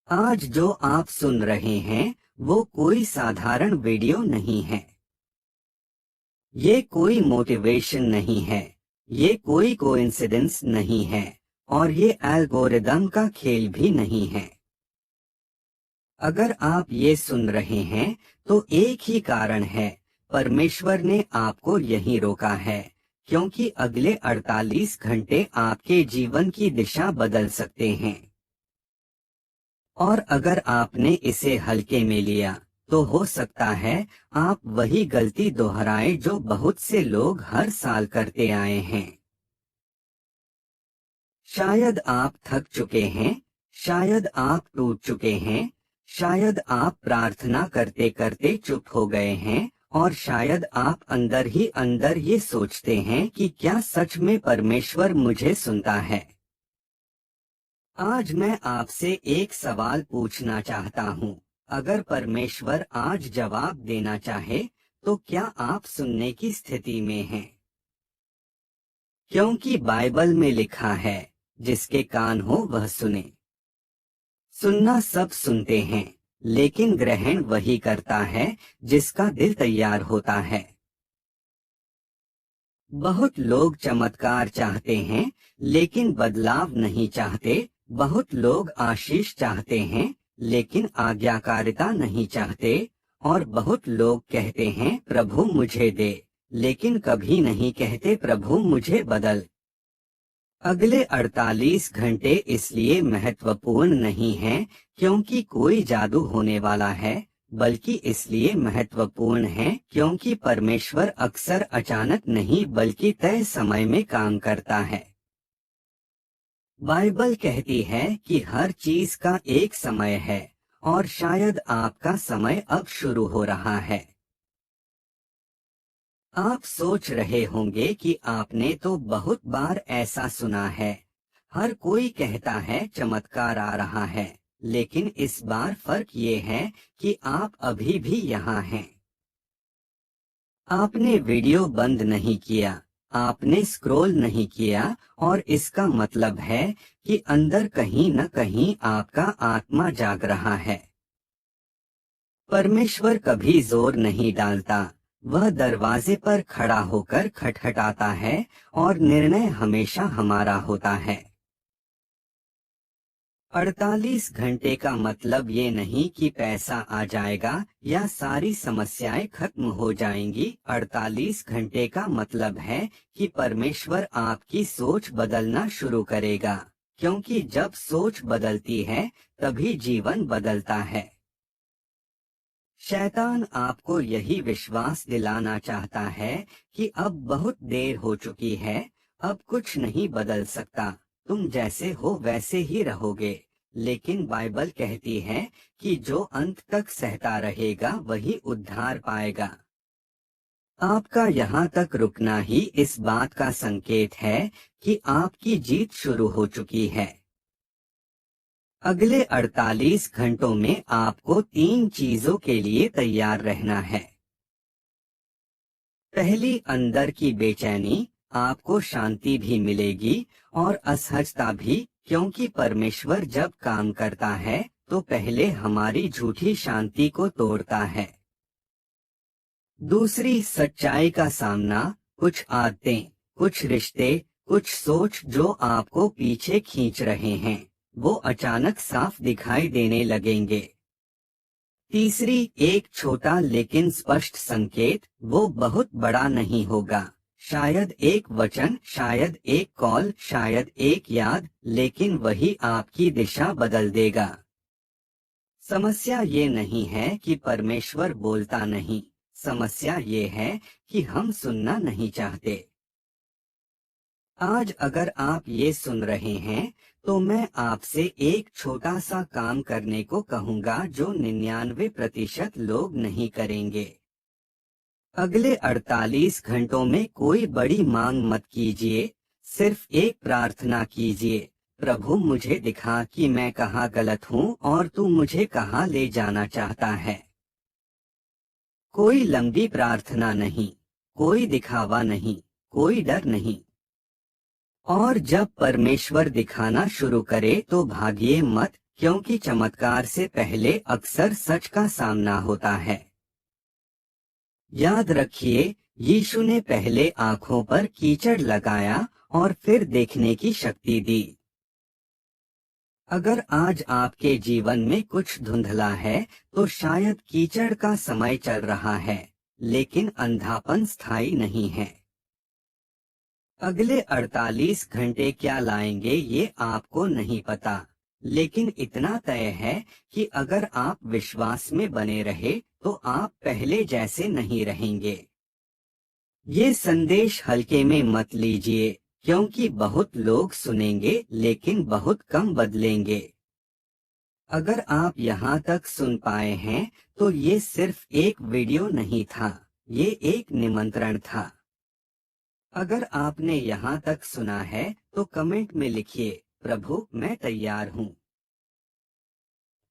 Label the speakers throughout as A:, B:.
A: आज जो आप सुन रहे हैं वो कोई साधारण वीडियो नहीं है। ये कोई मोटिवेशन नहीं है, ये कोई कोइंसिडेंस नहीं है और ये एल्गोरिदम का खेल भी नहीं है। अगर आप ये सुन रहे हैं तो एक ही कारण है, परमेश्वर ने आपको यहीं रोका है, क्योंकि अगले 48 घंटे आपके जीवन की दिशा बदल सकते हैं। और अगर आपने इसे हल्के में लिया तो हो सकता है आप वही गलती दोहराएं जो बहुत से लोग हर साल करते आए हैं। शायद आप थक चुके हैं, शायद आप टूट चुके हैं, शायद आप प्रार्थना करते करते चुप हो गए हैं और शायद आप अंदर ही अंदर ये सोचते हैं कि क्या सच में परमेश्वर मुझे सुनता है। आज मैं आपसे एक सवाल पूछना चाहता हूँ। अगर परमेश्वर आज जवाब देना चाहे तो क्या आप सुनने की स्थिति में हैं? क्योंकि बाइबल में लिखा है, जिसके कान हो वह सुने। सुनना सब सुनते हैं, लेकिन ग्रहण वही करता है जिसका दिल तैयार होता है। बहुत लोग चमत्कार चाहते हैं, लेकिन बदलाव नहीं चाहते। बहुत लोग आशीष चाहते हैं, लेकिन आज्ञाकारिता नहीं चाहते। और बहुत लोग कहते हैं प्रभु मुझे दे, लेकिन कभी नहीं कहते प्रभु मुझे बदल। अगले 48 घंटे इसलिए महत्वपूर्ण नहीं हैं क्योंकि कोई जादू होने वाला है, बल्कि इसलिए महत्वपूर्ण है क्योंकि परमेश्वर अक्सर अचानक नहीं बल्कि तय समय में काम करता है। बाइबल कहती है कि हर चीज का एक समय है और शायद आपका समय अब शुरू हो रहा है। आप सोच रहे होंगे कि आपने तो बहुत बार ऐसा सुना है, हर कोई कहता है चमत्कार आ रहा है, लेकिन इस बार फर्क ये है कि आप अभी भी यहाँ हैं। आपने वीडियो बंद नहीं किया, आपने स्क्रॉल नहीं किया और इसका मतलब है कि अंदर कहीं न कहीं आपका आत्मा जाग रहा है। परमेश्वर कभी जोर नहीं डालता, वह दरवाजे पर खड़ा होकर खटखटाता है और निर्णय हमेशा हमारा होता है। 48 घंटे का मतलब ये नहीं कि पैसा आ जाएगा या सारी समस्याएं खत्म हो जाएंगी। 48 घंटे का मतलब है कि परमेश्वर आपकी सोच बदलना शुरू करेगा, क्योंकि जब सोच बदलती है तभी जीवन बदलता है। शैतान आपको यही विश्वास दिलाना चाहता है कि अब बहुत देर हो चुकी है, अब कुछ नहीं बदल सकता, तुम जैसे हो वैसे ही रहोगे। लेकिन बाइबल कहती है कि जो अंत तक सहता रहेगा वही उद्धार पाएगा। आपका यहाँ तक रुकना ही इस बात का संकेत है कि आपकी जीत शुरू हो चुकी है। अगले 48 घंटों में आपको 3 चीजों के लिए तैयार रहना है। पहली, अंदर की बेचैनी, आपको शांति भी मिलेगी और असहजता भी, क्योंकि परमेश्वर जब काम करता है तो पहले हमारी झूठी शांति को तोड़ता है। दूसरी, सच्चाई का सामना, कुछ आदतें, कुछ रिश्ते, कुछ सोच जो आपको पीछे खींच रहे हैं, वो अचानक साफ दिखाई देने लगेंगे। तीसरी, एक छोटा लेकिन स्पष्ट संकेत, वो बहुत बड़ा नहीं होगा, शायद एक वचन, शायद एक कॉल, शायद एक याद, लेकिन वही आपकी दिशा बदल देगा। समस्या ये नहीं है कि परमेश्वर बोलता नहीं, समस्या ये है कि हम सुनना नहीं चाहते। आज अगर आप ये सुन रहे हैं तो मैं आपसे एक छोटा सा काम करने को कहूँगा जो 99% लोग नहीं करेंगे। अगले 48 घंटों में कोई बड़ी मांग मत कीजिए, सिर्फ एक प्रार्थना कीजिए, प्रभु मुझे दिखा कि मैं कहाँ गलत हूँ और तू मुझे कहाँ ले जाना चाहता है। कोई लंबी प्रार्थना नहीं, कोई दिखावा नहीं, कोई डर नहीं। और जब परमेश्वर दिखाना शुरू करे तो भागिए मत, क्योंकि चमत्कार से पहले अक्सर सच का सामना होता है। याद रखिए, यीशु ने पहले आंखों पर कीचड़ लगाया और फिर देखने की शक्ति दी। अगर आज आपके जीवन में कुछ धुंधला है, तो शायद कीचड़ का समय चल रहा है, लेकिन अंधापन स्थायी नहीं है। अगले 48 घंटे क्या लाएंगे ये आपको नहीं पता, लेकिन इतना तय है कि अगर आप विश्वास में बने रहे तो आप पहले जैसे नहीं रहेंगे। ये संदेश हल्के में मत लीजिए, क्योंकि बहुत लोग सुनेंगे लेकिन बहुत कम बदलेंगे। अगर आप यहाँ तक सुन पाए हैं तो ये सिर्फ एक वीडियो नहीं था, ये एक निमंत्रण था। अगर आपने यहाँ तक सुना है तो कमेंट में लिखिए, प्रभु मैं तैयार हूँ।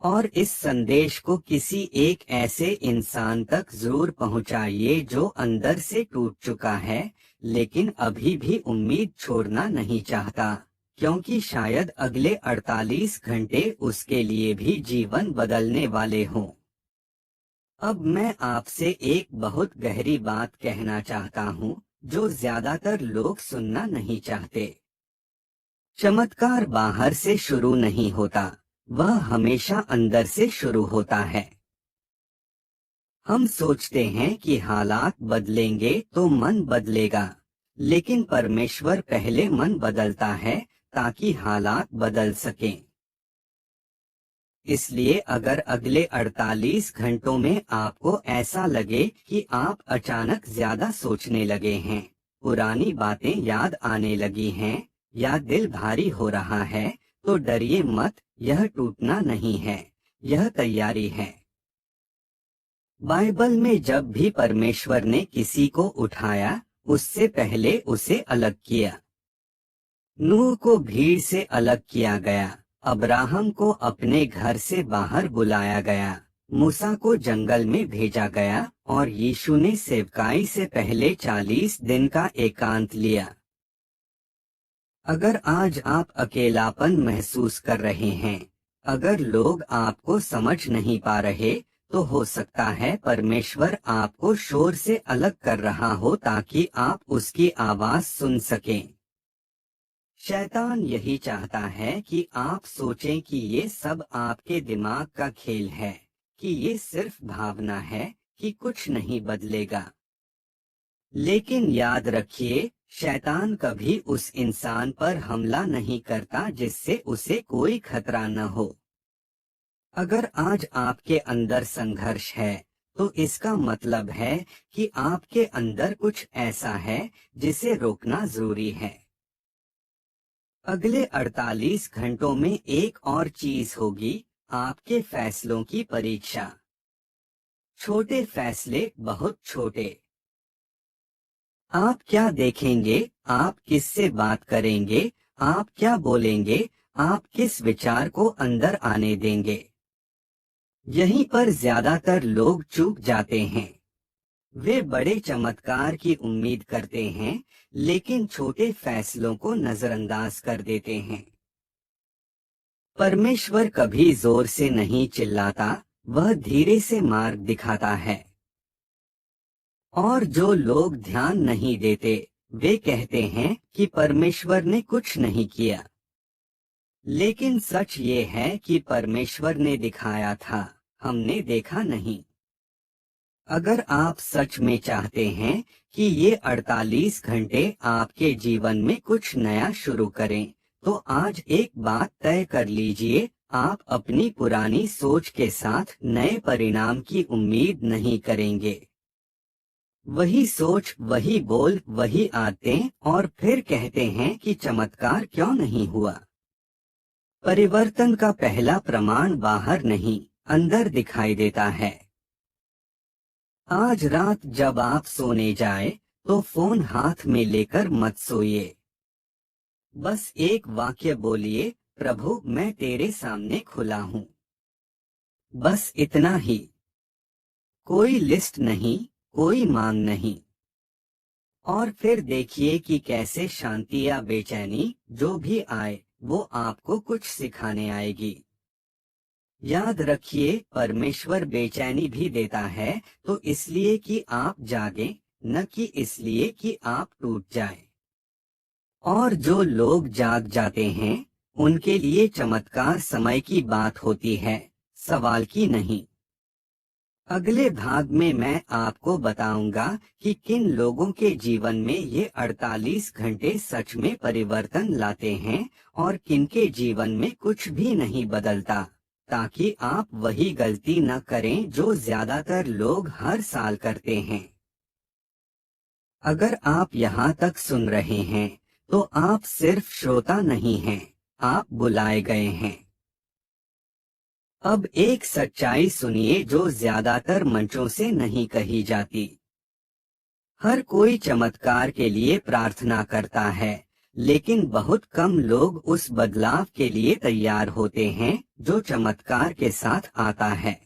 A: और इस संदेश को किसी एक ऐसे इंसान तक जरूर पहुँचाइए जो अंदर से टूट चुका है, लेकिन अभी भी उम्मीद छोड़ना नहीं चाहता, क्योंकि शायद अगले 48 घंटे उसके लिए भी जीवन बदलने वाले हों। अब मैं आपसे एक बहुत गहरी बात कहना चाहता हूँ, जो ज्यादातर लोग सुनना नहीं चाहते। चमत्कार बाहर से शुरू नहीं होता, वह हमेशा अंदर से शुरू होता है। हम सोचते हैं कि हालात बदलेंगे तो मन बदलेगा, लेकिन परमेश्वर पहले मन बदलता है ताकि हालात बदल सकें। इसलिए अगर अगले 48 घंटों में आपको ऐसा लगे कि आप अचानक ज्यादा सोचने लगे हैं, पुरानी बातें याद आने लगी हैं, या दिल भारी हो रहा है, तो डरिए मत, यह टूटना नहीं है, यह तैयारी है। बाइबल में जब भी परमेश्वर ने किसी को उठाया, उससे पहले उसे अलग किया। नूह को भीड़ से अलग किया गया, अब्राहम को अपने घर से बाहर बुलाया गया, मूसा को जंगल में भेजा गया, और यीशु ने सेवकाई से पहले 40 दिन का एकांत लिया। अगर आज आप अकेलापन महसूस कर रहे हैं, अगर लोग आपको समझ नहीं पा रहे, तो हो सकता है परमेश्वर आपको शोर से अलग कर रहा हो ताकि आप उसकी आवाज सुन सकें। शैतान यही चाहता है कि आप सोचें कि ये सब आपके दिमाग का खेल है, कि ये सिर्फ भावना है, कि कुछ नहीं बदलेगा। लेकिन याद रखिए, शैतान कभी उस इंसान पर हमला नहीं करता जिससे उसे कोई खतरा न हो। अगर आज आपके अंदर संघर्ष है, तो इसका मतलब है कि आपके अंदर कुछ ऐसा है जिसे रोकना जरूरी है। अगले 48 घंटों में एक और चीज होगी, आपके फैसलों की परीक्षा। छोटे फैसले, बहुत छोटे। आप क्या देखेंगे, आप किससे बात करेंगे, आप क्या बोलेंगे, आप किस विचार को अंदर आने देंगे। यहीं पर ज्यादातर लोग चूक जाते हैं। वे बड़े चमत्कार की उम्मीद करते हैं, लेकिन छोटे फैसलों को नजरअंदाज कर देते हैं। परमेश्वर कभी जोर से नहीं चिल्लाता, वह धीरे से मार्ग दिखाता है। और जो लोग ध्यान नहीं देते, वे कहते हैं कि परमेश्वर ने कुछ नहीं किया। लेकिन सच ये है कि परमेश्वर ने दिखाया था, हमने देखा नहीं। अगर आप सच में चाहते हैं कि ये 48 घंटे आपके जीवन में कुछ नया शुरू करें, तो आज एक बात तय कर लीजिए, आप अपनी पुरानी सोच के साथ नए परिणाम की उम्मीद नहीं करेंगे। वही सोच, वही बोल, वही आदतें, और फिर कहते हैं कि चमत्कार क्यों नहीं हुआ। परिवर्तन का पहला प्रमाण बाहर नहीं, अंदर दिखाई देता है। आज रात जब आप सोने जाए, तो फोन हाथ में लेकर मत सोइए। बस एक वाक्य बोलिए, प्रभु मैं तेरे सामने खुला हूँ। बस इतना ही। कोई लिस्ट नहीं, कोई मांग नहीं। और फिर देखिए कि कैसे शांति या बेचैनी जो भी आए, वो आपको कुछ सिखाने आएगी। याद रखिए, परमेश्वर बेचैनी भी देता है तो इसलिए कि आप जागें, न कि इसलिए कि आप टूट जाएं। और जो लोग जाग जाते हैं उनके लिए चमत्कार समय की बात होती है, सवाल की नहीं। अगले भाग में मैं आपको बताऊंगा कि किन लोगों के जीवन में ये 48 घंटे सच में परिवर्तन लाते हैं और किनके जीवन में कुछ भी नहीं बदलता, ताकि आप वही गलती न करें जो ज्यादातर लोग हर साल करते हैं। अगर आप यहाँ तक सुन रहे हैं तो आप सिर्फ श्रोता नहीं हैं, आप बुलाए गए हैं। अब एक सच्चाई सुनिए जो ज्यादातर मंचों से नहीं कही जाती। हर कोई चमत्कार के लिए प्रार्थना करता है, लेकिन बहुत कम लोग उस बदलाव के लिए तैयार होते हैं जो चमत्कार के साथ आता है।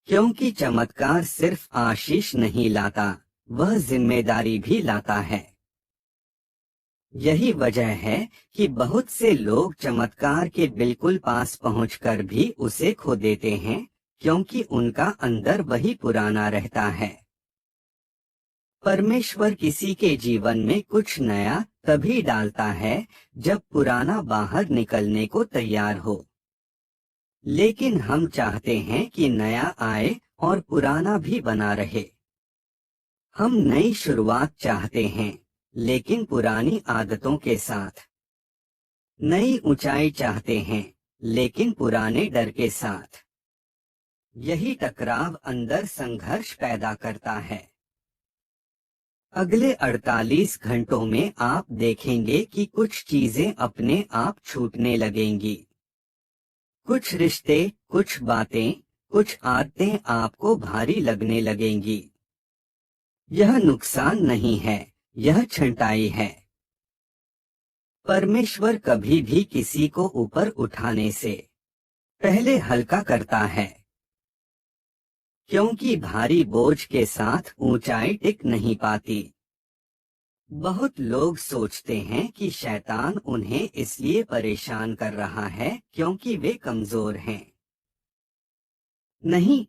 A: क्योंकि चमत्कार सिर्फ आशीष नहीं लाता, वह जिम्मेदारी भी लाता है। यही वजह है कि बहुत से लोग चमत्कार के बिल्कुल पास पहुंचकर भी उसे खो देते हैं, क्योंकि उनका अंदर वही पुराना रहता है। परमेश्वर किसी के जीवन में कुछ नया तभी डालता है जब पुराना बाहर निकलने को तैयार हो। लेकिन हम चाहते हैं कि नया आए और पुराना भी बना रहे। हम नई शुरुआत चाहते हैं, लेकिन पुरानी आदतों के साथ। नई ऊंचाई चाहते हैं, लेकिन पुराने डर के साथ। यही टकराव अंदर संघर्ष पैदा करता है। अगले 48 घंटों में आप देखेंगे कि कुछ चीजें अपने आप छूटने लगेंगी। कुछ रिश्ते, कुछ बातें, कुछ आदतें आपको भारी लगने लगेंगी। यह नुकसान नहीं है, यह छंटाई है। परमेश्वर कभी भी किसी को ऊपर उठाने से पहले हल्का करता है, क्योंकि भारी बोझ के साथ ऊंचाई टिक नहीं पाती। बहुत लोग सोचते हैं कि शैतान उन्हें इसलिए परेशान कर रहा है क्योंकि वे कमजोर हैं। नहीं,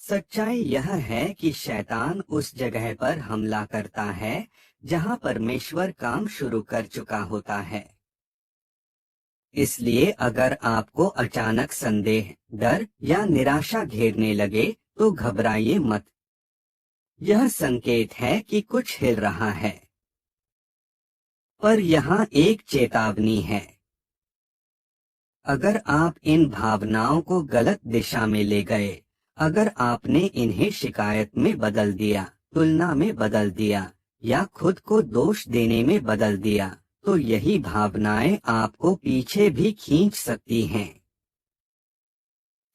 A: सच्चाई यह है कि शैतान उस जगह पर हमला करता है जहां परमेश्वर काम शुरू कर चुका होता है। इसलिए अगर आपको अचानक संदेह, डर या निराशा घेरने लगे तो घबराइए मत। यह संकेत है कि कुछ हिल रहा है। पर यहाँ एक चेतावनी है। अगर आप इन भावनाओं को गलत दिशा में ले गए, अगर आपने इन्हें शिकायत में बदल दिया, तुलना में बदल दिया या खुद को दोष देने में बदल दिया, तो यही भावनाएं आपको पीछे भी खींच सकती हैं।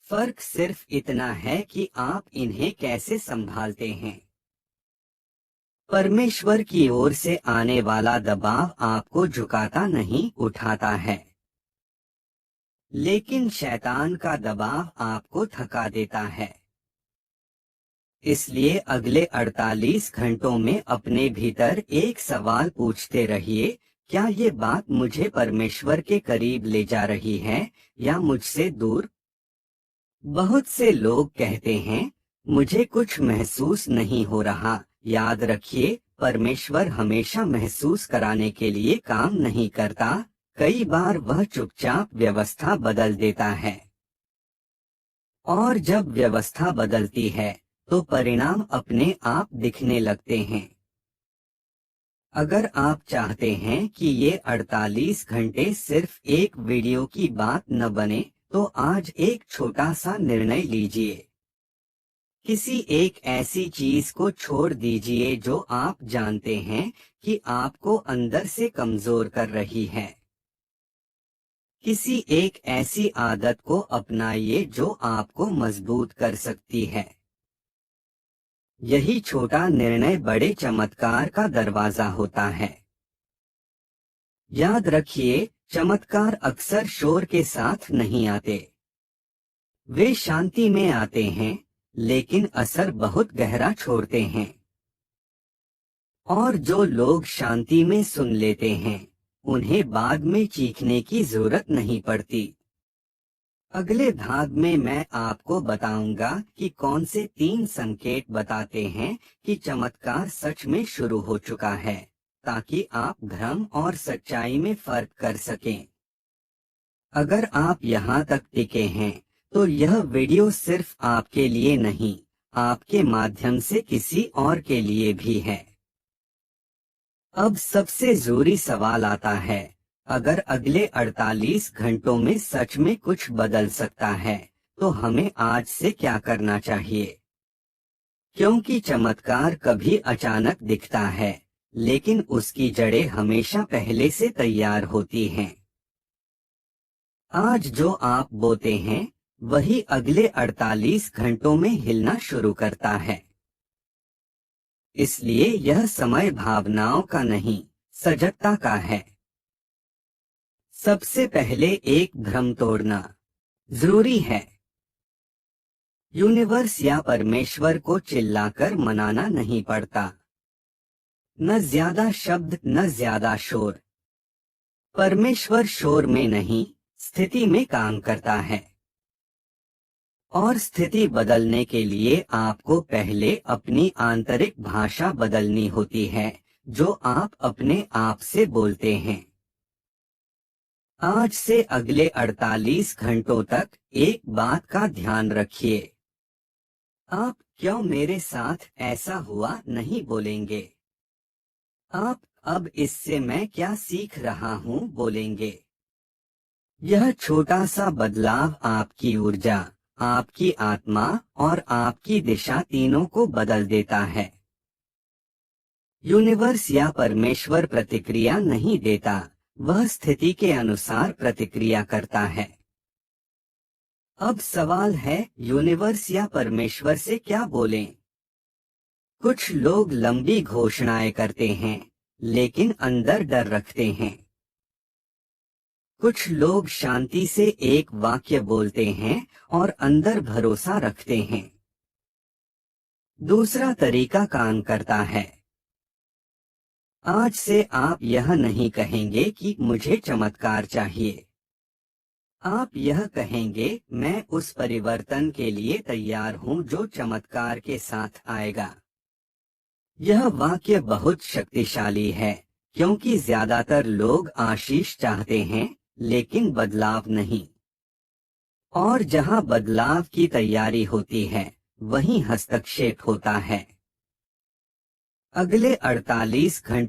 A: फर्क सिर्फ इतना है कि आप इन्हें कैसे संभालते हैं। परमेश्वर की ओर से आने वाला दबाव आपको झुकाता नहीं, उठाता है। लेकिन शैतान का दबाव आपको थका देता है। इसलिए अगले 48 घंटों में अपने भीतर एक सवाल पूछते रहिए, क्या ये बात मुझे परमेश्वर के करीब ले जा रही है या मुझसे दूर? बहुत से लोग कहते हैं, मुझे कुछ महसूस नहीं हो रहा। याद रखिए, परमेश्वर हमेशा महसूस कराने के लिए काम नहीं करता। कई बार वह चुपचाप व्यवस्था बदल देता है। और जब व्यवस्था बदलती है तो परिणाम अपने आप दिखने लगते हैं। अगर आप चाहते हैं कि ये 48 घंटे सिर्फ एक वीडियो की बात न बने, तो आज एक छोटा सा निर्णय लीजिए। किसी एक ऐसी चीज को छोड़ दीजिए जो आप जानते हैं कि आपको अंदर से कमजोर कर रही है। किसी एक ऐसी आदत को अपनाइए जो आपको मजबूत कर सकती है। यही छोटा निर्णय बड़े चमत्कार का दरवाजा होता है। याद रखिए, चमत्कार अक्सर शोर के साथ नहीं आते। वे शांति में आते हैं, लेकिन असर बहुत गहरा छोड़ते हैं। और जो लोग शांति में सुन लेते हैं, उन्हें बाद में चीखने की जरूरत नहीं पड़ती। अगले भाग में मैं आपको बताऊंगा कि कौन से 3 संकेत बताते हैं कि चमत्कार सच में शुरू हो चुका है, ताकि आप भ्रम और सच्चाई में फर्क कर सकें। अगर आप यहाँ तक टिके हैं, तो यह वीडियो सिर्फ आपके लिए नहीं, आपके माध्यम से किसी और के लिए भी है। अब सबसे जरूरी सवाल आता है, अगर अगले 48 घंटों में सच में कुछ बदल सकता है, तो हमें आज से क्या करना चाहिए? क्योंकि चमत्कार कभी अचानक दिखता है, लेकिन उसकी जड़ें हमेशा पहले से तैयार होती हैं। आज जो आप बोते हैं, वही अगले 48 घंटों में हिलना शुरू करता है। इसलिए यह समय भावनाओं का नहीं, सजगता का है। सबसे पहले एक भ्रम तोड़ना जरूरी है। यूनिवर्स या परमेश्वर को चिल्लाकर मनाना नहीं पड़ता। न ज्यादा शब्द, न ज्यादा शोर। परमेश्वर शोर में नहीं, स्थिति में काम करता है। और स्थिति बदलने के लिए आपको पहले अपनी आंतरिक भाषा बदलनी होती है, जो आप अपने आप से बोलते हैं। आज से अगले 48 घंटों तक एक बात का ध्यान रखिए। आप क्यों मेरे साथ ऐसा हुआ नहीं बोलेंगे। आप अब इससे मैं क्या सीख रहा हूँ बोलेंगे। यह छोटा सा बदलाव आपकी ऊर्जा, आपकी आत्मा और आपकी दिशा तीनों को बदल देता है। यूनिवर्स या परमेश्वर प्रतिक्रिया नहीं देता, वह स्थिति के अनुसार प्रतिक्रिया करता है। अब सवाल है, यूनिवर्स या परमेश्वर से क्या बोलें? कुछ लोग लंबी घोषणाएं करते हैं, लेकिन अंदर डर रखते हैं। कुछ लोग शांति से एक वाक्य बोलते हैं और अंदर भरोसा रखते हैं। दूसरा तरीका काम करता है। आज से आप यह नहीं कहेंगे कि मुझे चमत्कार चाहिए। आप यह कहेंगे, मैं उस परिवर्तन के लिए तैयार हूं जो चमत्कार के साथ आएगा। यह वाक्य बहुत शक्तिशाली है, क्योंकि ज्यादातर लोग आशीष चाहते हैं, लेकिन बदलाव नहीं। और जहां बदलाव की तैयारी होती है, वहीं हस्तक्षेप होता है। अगले 48 घंटे